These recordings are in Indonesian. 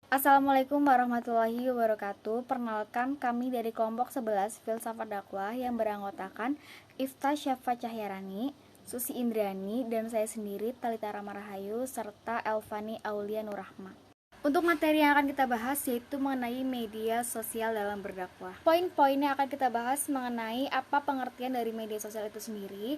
Assalamualaikum warahmatullahi wabarakatuh. Perkenalkan, kami dari kelompok 11 Filsafat Dakwah yang beranggotakan Ifta Syafa Cahyarani, Susi Indrani, dan saya sendiri Talita Ramarahayu serta Elvani Aulia Nurrahma. Untuk materi yang akan kita bahas yaitu mengenai media sosial dalam berdakwah. Poin-poin yang akan kita bahas mengenai apa pengertian dari media sosial itu sendiri,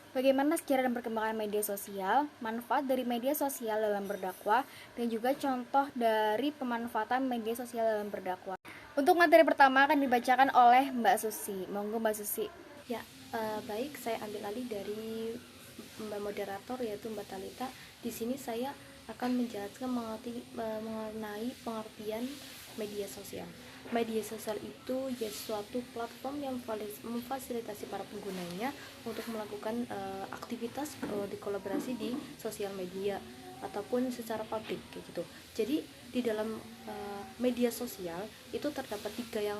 bagaimana sejarah dan perkembangan media sosial, manfaat dari media sosial dalam berdakwah, dan juga contoh dari pemanfaatan media sosial dalam berdakwah. Untuk materi pertama akan dibacakan oleh Mbak Susi. Monggo Mbak Susi. Ya, baik, saya ambil alih dari Mbak Moderator yaitu Mbak Talita. Di sini saya akan menjelaskan mengenai pengertian media sosial. Media sosial itu ya suatu platform yang memfasilitasi para penggunanya untuk melakukan aktivitas di kolaborasi di sosial media ataupun secara publik kayak gitu. Jadi di dalam media sosial itu terdapat tiga yang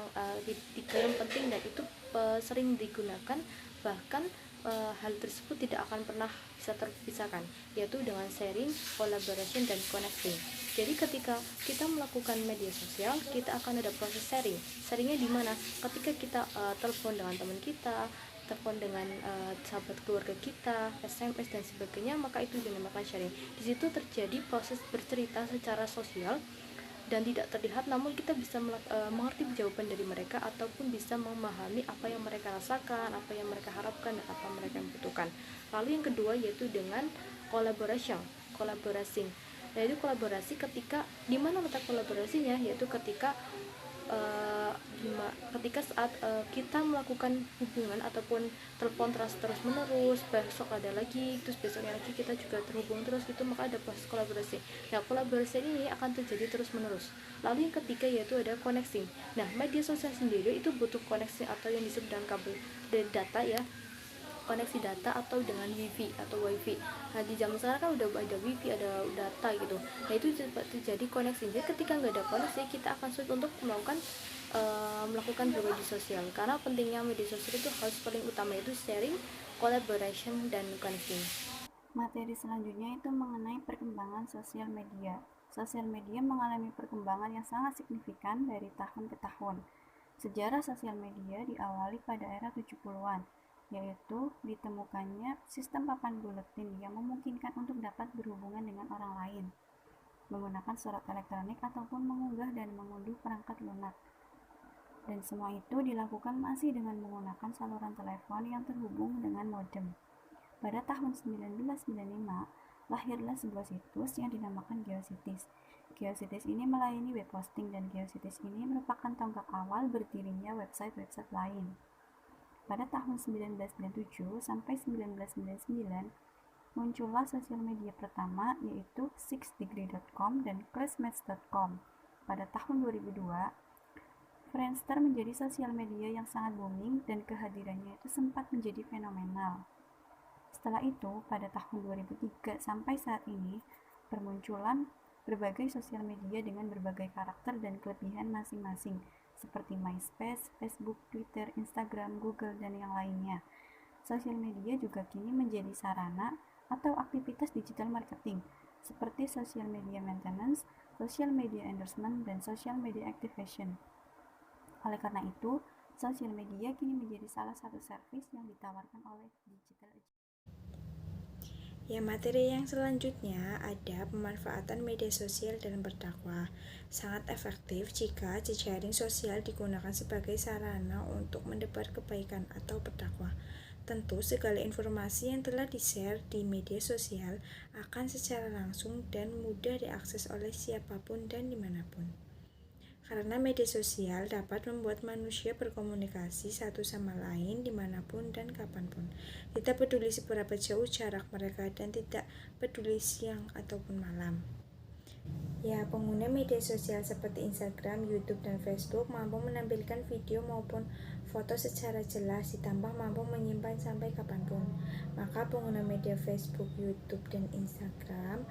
penting dan itu sering digunakan, bahkan hal tersebut tidak akan pernah bisa terpisahkan, yaitu dengan sharing, collaboration, dan connecting. Jadi ketika kita melakukan media sosial, kita akan ada proses sharing. Sharingnya di mana? Ketika kita telepon dengan teman kita, telepon dengan sahabat keluarga kita, SMS dan sebagainya, maka itu dinamakan sharing. Di situ terjadi proses bercerita secara sosial dan tidak terlihat, namun kita bisa mengerti jawaban dari mereka ataupun bisa memahami apa yang mereka rasakan, apa yang mereka harapkan, dan apa yang mereka butuhkan. Lalu yang kedua yaitu dengan kolaborasi, yaitu kolaborasi ketika dimana letak kolaborasinya, yaitu uh, ketika saat kita melakukan hubungan ataupun telepon terus menerus, besok ada lagi, terus besoknya lagi kita juga terhubung terus, itu maka ada proses kolaborasi. Nah, kolaborasi ini akan terjadi terus menerus. Lalu yang ketiga yaitu ada connecting. Nah, media sosial sendiri itu butuh koneksi atau yang disebut dengan kabel dari data ya, koneksi data atau dengan wifi atau wifi. Nah, di zaman sekarang kan udah ada wifi, ada data gitu. Nah, itu terjadi koneksi. Jadi ketika nggak ada koneksi, kita akan sulit untuk melakukan berbagi sosial, karena pentingnya media sosial itu harus paling utama itu sharing, collaboration, dan connecting. Materi selanjutnya itu mengenai perkembangan sosial media. Sosial media mengalami perkembangan yang sangat signifikan dari tahun ke tahun. Sejarah sosial media diawali pada era 70-an, yaitu ditemukannya sistem papan buletin yang memungkinkan untuk dapat berhubungan dengan orang lain, menggunakan surat elektronik ataupun mengunggah dan mengunduh perangkat lunak. Dan semua itu dilakukan masih dengan menggunakan saluran telepon yang terhubung dengan modem. Pada tahun 1995, lahirlah sebuah situs yang dinamakan Geocities. Geocities ini melayani web hosting dan Geocities ini merupakan tonggak awal berdirinya website-website lain. Pada tahun 1997 sampai 1999, muncullah sosial media pertama yaitu sixdegree.com dan classmates.com. Pada tahun 2002, Friendster menjadi sosial media yang sangat booming dan kehadirannya itu sempat menjadi fenomenal. Setelah itu, pada tahun 2003 sampai saat ini, bermunculan berbagai sosial media dengan berbagai karakter dan kelebihan masing-masing, seperti MySpace, Facebook, Twitter, Instagram, Google, dan yang lainnya. Sosial media juga kini menjadi sarana atau aktivitas digital marketing, seperti social media maintenance, social media endorsement, dan social media activation. Oleh karena itu, sosial media kini menjadi salah satu servis yang ditawarkan oleh digital. Ya, materi yang selanjutnya ada pemanfaatan media sosial dalam berdakwah. Sangat efektif jika jejaring sosial digunakan sebagai sarana untuk mendebar kebaikan atau berdakwah. Tentu segala informasi yang telah di-share di media sosial akan secara langsung dan mudah diakses oleh siapapun dan dimanapun. Karena media sosial dapat membuat manusia berkomunikasi satu sama lain dimanapun dan kapanpun. Tidak peduli seberapa jauh jarak mereka dan tidak peduli siang ataupun malam. Ya, pengguna media sosial seperti Instagram, YouTube, dan Facebook mampu menampilkan video maupun foto secara jelas, ditambah mampu menyimpan sampai kapanpun. Maka pengguna media Facebook, YouTube, dan Instagram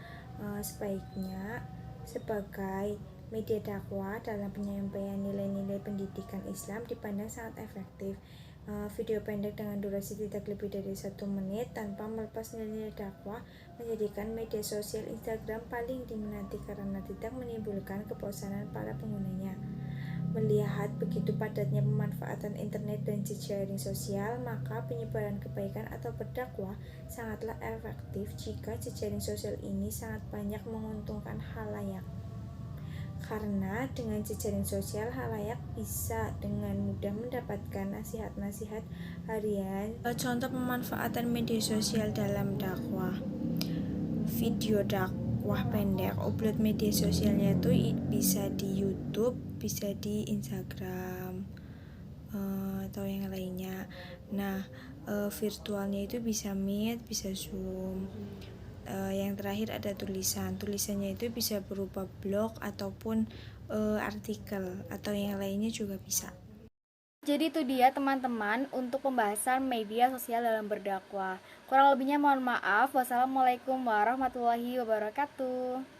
sebaiknya sebagai media dakwah dalam penyampaian nilai-nilai pendidikan Islam dipandang sangat efektif. Video pendek dengan durasi tidak lebih dari 1 menit tanpa melepas nilai dakwah menjadikan media sosial Instagram paling diminati karena tidak menimbulkan kebosanan para penggunanya. Melihat begitu padatnya pemanfaatan internet dan jejaring sosial, maka penyebaran kebaikan atau berdakwah sangatlah efektif jika jejaring sosial ini sangat banyak menguntungkan khalayak. Karena dengan jejaring sosial, khalayak bisa dengan mudah mendapatkan nasihat-nasihat harian. Contoh pemanfaatan media sosial dalam dakwah: video dakwah pendek, upload media sosialnya itu bisa di YouTube, bisa di Instagram, atau yang lainnya. Nah, virtualnya itu bisa Meet, bisa Zoom. Yang terakhir ada tulisannya itu bisa berupa blog ataupun artikel atau yang lainnya juga bisa. Jadi itu dia teman-teman untuk pembahasan media sosial dalam berdakwah. Kurang lebihnya mohon maaf. Wassalamualaikum warahmatullahi wabarakatuh.